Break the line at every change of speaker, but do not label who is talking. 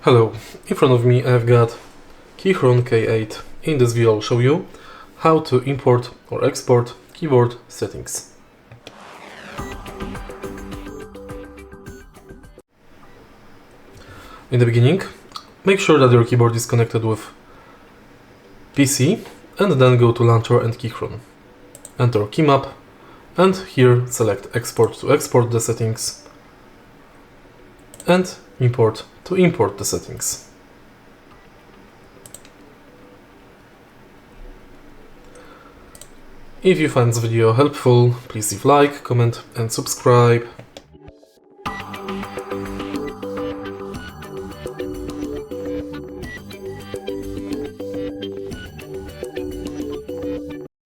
Hello, in front of me I've got KEYCHRON K8. In this video I'll show you how to import or export keyboard settings. In the beginning, make sure that your keyboard is connected with PC and then go to Launcher and KEYCHRON. Enter keymap and here select export to export the settings and import to import the settings. If you find this video helpful, please leave like, comment and subscribe.